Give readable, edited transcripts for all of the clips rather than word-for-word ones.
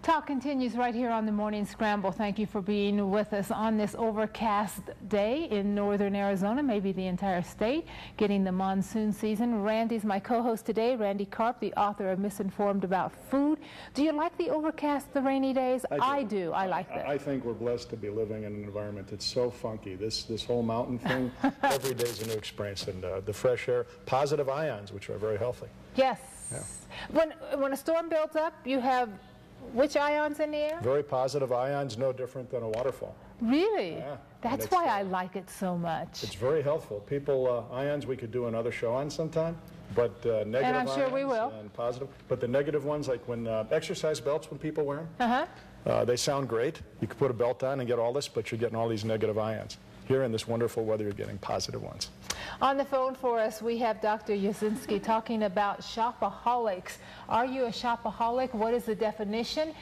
Talk continues right here on the Morning Scramble. Thank you for being with us on this overcast day in northern Arizona, maybe the entire state, getting the monsoon season. Randy's my co-host today, Randy Karp, the author of Misinformed About Food. Do you like the overcast, the rainy days? I do. I like that. I think we're blessed to be living in an environment that's so funky. This whole mountain thing, every day is a new experience. And the fresh air, positive ions, which are very healthy. Yes. Yeah. When a storm builds up, you have which ions in the air? Very positive ions, no different than a waterfall. Really? Yeah. That's why I like it so much. It's very helpful. People, ions we could do another show on sometime, but negative and I'm sure ions we will. And positive. But the negative ones, like when exercise belts, when people wear them, they sound great. You could put a belt on and get all this, but you're getting all these negative ions. Here in this wonderful weather, you're getting positive ones. On the phone for us, we have Dr. Yasinski talking about shopaholics. Are you a shopaholic? What is the definition?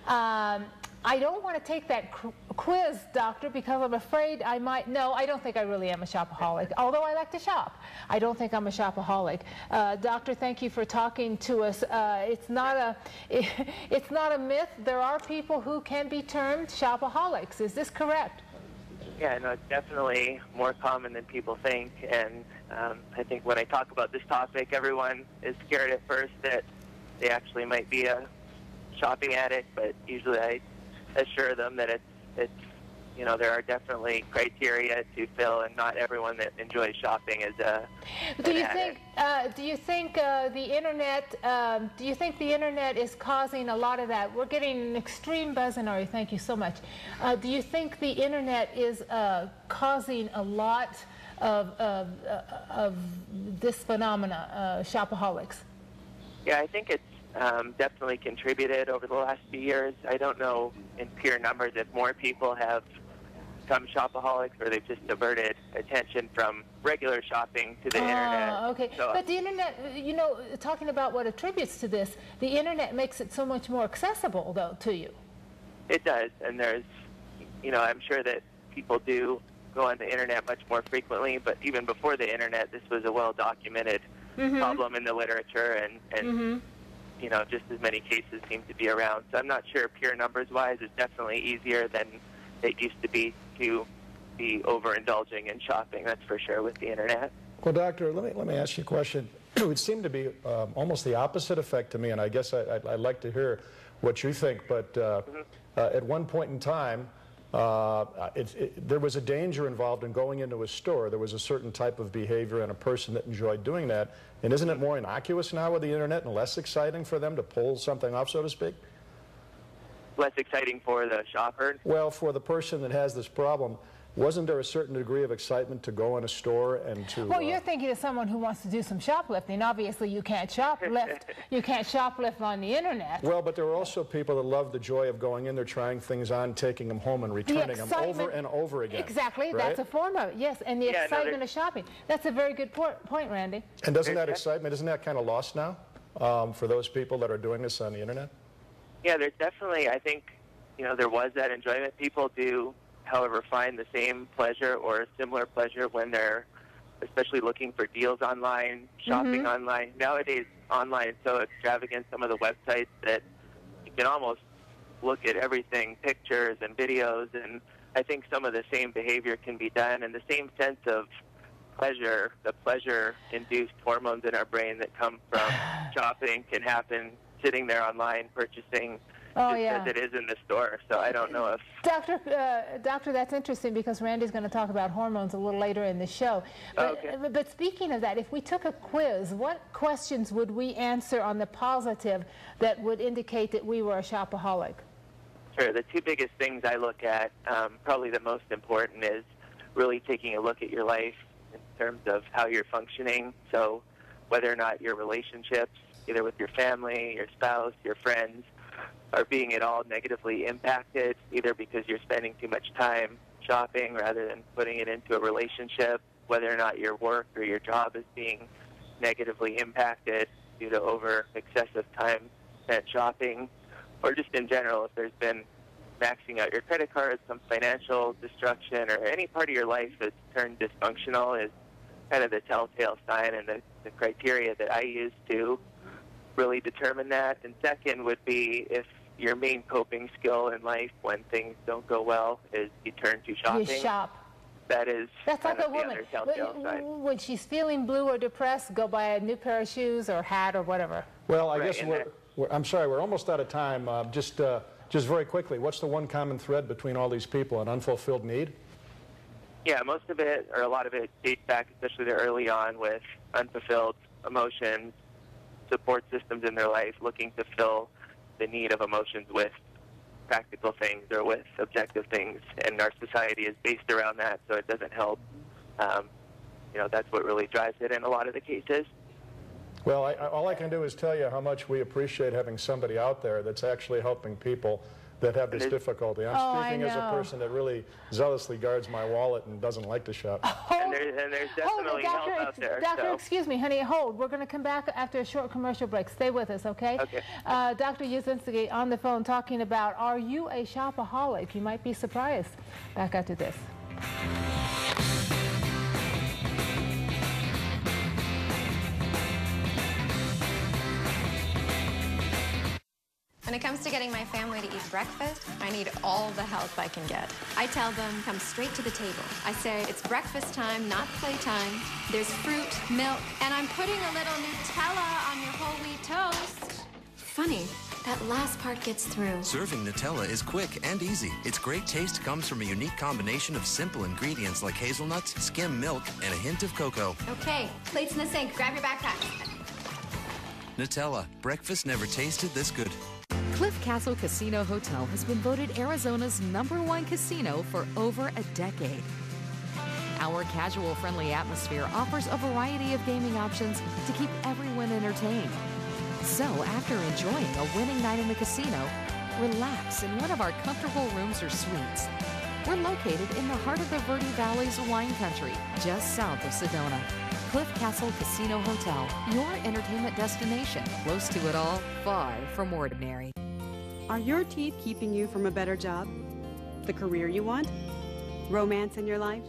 I don't want to take that quiz, doctor, because I'm afraid I might. No, I don't think I really am a shopaholic, although I like to shop. I don't think I'm a shopaholic. Doctor, thank you for talking to us. It's not a myth. There are people who can be termed shopaholics. Is this correct? Yeah, no, it's definitely more common than people think, and I think when I talk about this topic, everyone is scared at first that they actually might be a shopping addict, but usually I assure them that it's you know, there are definitely criteria to fill, and not everyone that enjoys shopping is a Do you think the internet? Do you think the internet is causing a lot of that? We're getting an extreme buzz in our. Thank you so much. Do you think the internet is causing a lot of this phenomena, shopaholics? Yeah, I think it's definitely contributed over the last few years. I don't know in pure numbers if more people have become shopaholics or they've just diverted attention from regular shopping to the internet. Okay. So, but the internet, you know, talking about what attributes to this, the internet makes it so much more accessible, though, to you. It does, and there's, you know, I'm sure that people do go on the internet much more frequently, but even before the internet, this was a well-documented problem in the literature, and you know, just as many cases seem to be around. So I'm not sure pure numbers-wise, it's definitely easier than it used to be overindulging in shopping, that's for sure, with the internet. Well, doctor, let me ask you a question. It would seem to be almost the opposite effect to me, and I guess I'd like to hear what you think, but at one point in time, there was a danger involved in going into a store. There was a certain type of behavior and a person that enjoyed doing that. And isn't it more innocuous now with the internet and less exciting for them to pull something off, so to speak? Less exciting for the shopper? Well, for the person that has this problem, wasn't there a certain degree of excitement to go in a store and to... Well, you're thinking of someone who wants to do some shoplifting. Obviously, you can't shoplift. You can't shoplift on the internet. Well, but there are also people that love the joy of going in there, trying things on, taking them home, and returning them over and over again. Exactly. Right? That's a form of it, yes. And the excitement of shopping. That's a very good point, Randy. And doesn't that excitement, isn't that kind of lost now for those people that are doing this on the internet? Yeah, there's definitely, I think, you know, there was that enjoyment. People do, however, find the same pleasure or a similar pleasure when they're especially looking for deals online, shopping online. Nowadays, online is so extravagant, some of the websites, that you can almost look at everything, pictures and videos, and I think some of the same behavior can be done, and the same sense of pleasure, the pleasure-induced hormones in our brain that come from shopping can happen sitting there online purchasing as it is in the store. So I don't know if... Doctor, that's interesting because Randy's going to talk about hormones a little later in the show. But speaking of that, if we took a quiz, what questions would we answer on the positive that would indicate that we were a shopaholic? Sure. The two biggest things I look at, probably the most important, is really taking a look at your life in terms of how you're functioning. So whether or not your relationships, either with your family, your spouse, your friends, are being at all negatively impacted, either because you're spending too much time shopping rather than putting it into a relationship, whether or not your work or your job is being negatively impacted due to excessive time spent shopping, or just in general, if there's been maxing out your credit cards, some financial destruction, or any part of your life that's turned dysfunctional, is kind of the telltale sign and the criteria that I use to really determine that. And second would be if your main coping skill in life when things don't go well is you turn to shopping. You shop. That's like a woman. When she's feeling blue or depressed, go buy a new pair of shoes or hat or whatever. Well, I guess I'm sorry, we're almost out of time. Just very quickly, what's the one common thread between all these people? An unfulfilled need? Yeah, most of it, or a lot of it, dates back, especially early on, with unfulfilled emotions, support systems in their life, looking to fill the need of emotions with practical things or with objective things, and our society is based around that, so it doesn't help. That's what really drives it in a lot of the cases. Well, all I can do is tell you how much we appreciate having somebody out there that's actually helping people that have this difficulty. I'm speaking as a person that really zealously guards my wallet and doesn't like to shop. And there's definitely help out there. Doctor, excuse me, honey, hold. We're going to come back after a short commercial break. Stay with us, okay? Okay. Dr. Yasinski on the phone talking about, are you a shopaholic? You might be surprised. Back after this. When it comes to getting my family to eat breakfast, I need all the help I can get. I tell them, come straight to the table. I say, it's breakfast time, not playtime. There's fruit, milk, and I'm putting a little Nutella on your whole wheat toast. Funny, that last part gets through. Serving Nutella is quick and easy. Its great taste comes from a unique combination of simple ingredients like hazelnuts, skim milk, and a hint of cocoa. Okay, plates in the sink. Grab your backpack. Nutella. Breakfast never tasted this good. Cliff Castle Casino Hotel has been voted Arizona's #1 casino for over a decade. Our casual-friendly atmosphere offers a variety of gaming options to keep everyone entertained. So after enjoying a winning night in the casino, relax in one of our comfortable rooms or suites. We're located in the heart of the Verde Valley's wine country, just south of Sedona. Cliff Castle Casino Hotel, your entertainment destination, close to it all, far from ordinary. Are your teeth keeping you from a better job? The career you want? Romance in your life?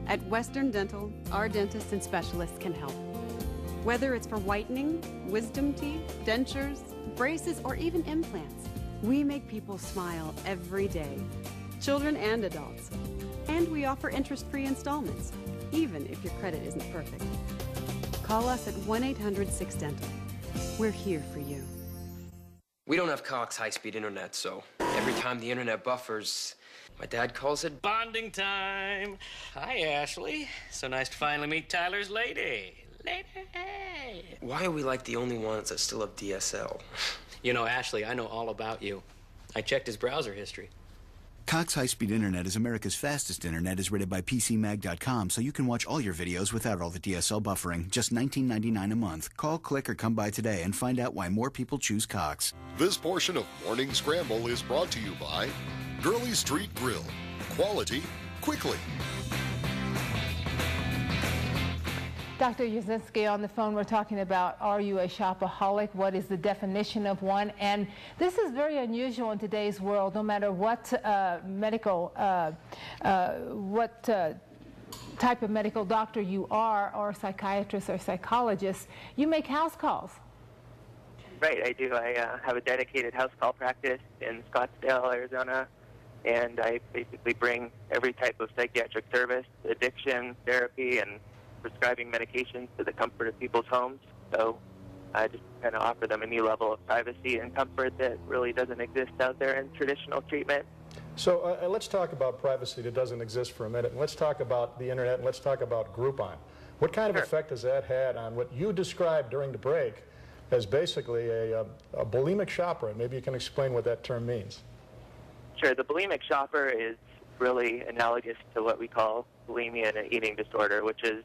At Western Dental, our dentists and specialists can help. Whether it's for whitening, wisdom teeth, dentures, braces, or even implants, we make people smile every day, children and adults. And we offer interest-free installments, even if your credit isn't perfect. Call us at 1-800-6-DENTAL. We're here for you. We don't have Cox high-speed internet, so every time the internet buffers, my dad calls it bonding time. Hi, Ashley. So nice to finally meet Tyler's lady. Lady! Why are we like the only ones that still have DSL? You know, Ashley, I know all about you. I checked his browser history. Cox High-Speed Internet is America's fastest internet, is rated by PCMag.com, so you can watch all your videos without all the DSL buffering. Just $19.99 a month. Call, click, or come by today and find out why more people choose Cox. This portion of Morning Scramble is brought to you by Gurley Street Grill. Quality, quickly. Dr. Yasinski on the phone, we're talking about, are you a shopaholic? What is the definition of one? And this is very unusual in today's world, no matter what type of medical doctor you are, or psychiatrist or psychologist, you make house calls. Right, I do. I have a dedicated house call practice in Scottsdale, Arizona, and I basically bring every type of psychiatric service, addiction, therapy, and prescribing medications to the comfort of people's homes. So I just kind of offer them a new level of privacy and comfort that really doesn't exist out there in traditional treatment. So let's talk about privacy that doesn't exist for a minute. And let's talk about the internet, and let's talk about Groupon. What kind of effect has that had on what you described during the break as basically a bulimic shopper? And maybe you can explain what that term means. Sure. The bulimic shopper is really analogous to what we call bulimia and an eating disorder, which is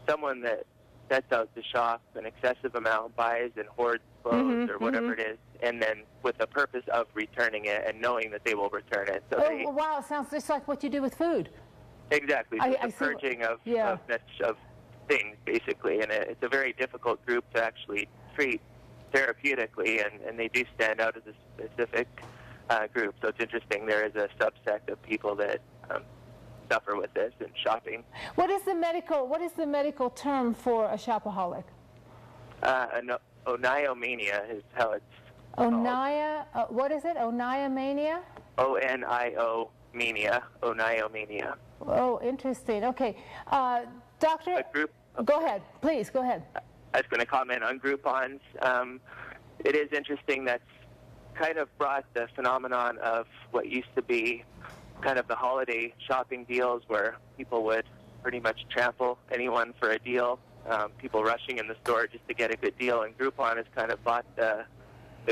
someone that sets out to shop an excessive amount, buys and hoards clothes or whatever it is, and then with the purpose of returning it and knowing that they will return it. So wow, it sounds just like what you do with food. Exactly. So the purging of things, basically, and it's a very difficult group to actually treat therapeutically, and they do stand out as a specific group. So it's interesting, there is a subset of people that suffer with this and shopping. What is the medical term for a shopaholic? Oniomania is how it's Onaya, what is it? Onaya mania? O-N-I-O mania. Onaya mania. Oh, interesting. Okay. Doctor, go ahead. Please, go ahead. I was going to comment on Groupons. It is interesting that's kind of brought the phenomenon of what used to be kind of the holiday shopping deals where people would pretty much trample anyone for a deal, people rushing in the store just to get a good deal, and Groupon has kind of bought the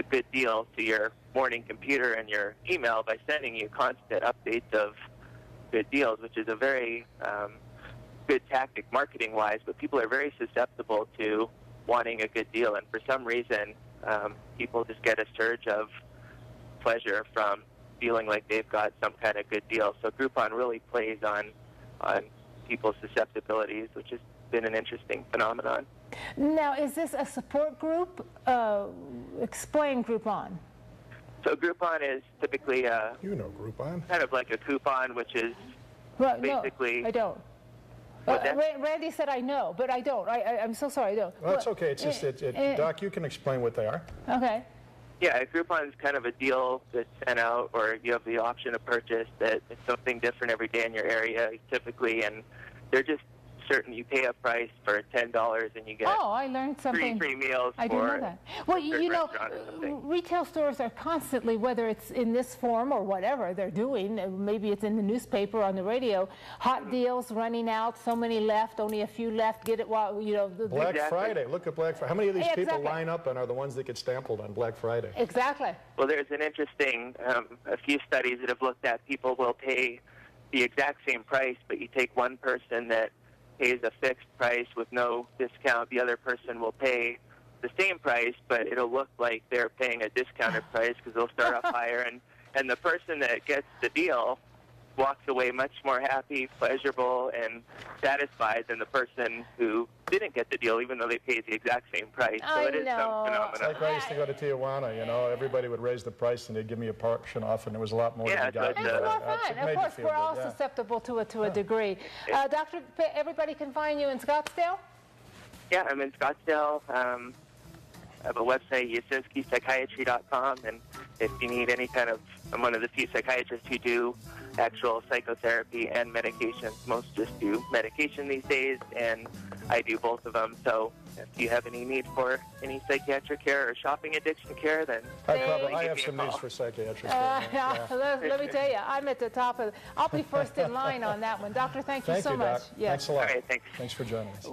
good deal to your morning computer and your email by sending you constant updates of good deals, which is a very good tactic marketing-wise, but people are very susceptible to wanting a good deal, and for some reason, people just get a surge of pleasure from feeling like they've got some kind of good deal. So Groupon really plays on people's susceptibilities, which has been an interesting phenomenon. Now, is this a support group? Explain Groupon. So Groupon is typically Groupon? Kind of like a coupon, which is basically... No, I don't. Randy said I know, but I don't. I'm so sorry, I don't. Well, that's okay. It's just, Doc, you can explain what they are. Okay. Yeah, a Groupon is kind of a deal that's sent out, or you have the option of purchase that it's something different every day in your area, typically, and they're just certain. You pay a price for $10 and you get I learned something. free meals. I didn't know that. Well, you know, retail stores are constantly, whether it's in this form or whatever they're doing, maybe it's in the newspaper, on the radio, hot deals running out, so many left, only a few left, get it while, you know. Black Friday, look at Black Friday. How many of these people line up and are the ones that get stampled on Black Friday? Exactly. Well, there's an interesting, a few studies that have looked at people will pay the exact same price, but you take one person that pays a fixed price with no discount, the other person will pay the same price, but it'll look like they're paying a discounted price because they'll start off higher, and the person that gets the deal walks away much more happy, pleasurable, and satisfied than the person who didn't get the deal, even though they paid the exact same price. So it is some phenomenon. It's like I used to go to Tijuana, you know, everybody would raise the price and they'd give me a portion off, and there was a lot more than you got. It's more fun. Of course, we're all susceptible to it to a degree. Doctor, everybody can find you in Scottsdale? Yeah, I'm in Scottsdale. I have a website, YasinskiPsychiatry.com, and if you need any kind of, I'm one of the few psychiatrists who do actual psychotherapy and medications. Most just do medication these days, and I do both of them. So if you have any need for any psychiatric care or shopping addiction care, then I have some needs for psychiatric care. Let me tell you, I'm at the top of, I'll be first in line on that one. Doctor, thank you so much. Doc. Thanks a lot. All right, thanks. Thanks for joining us.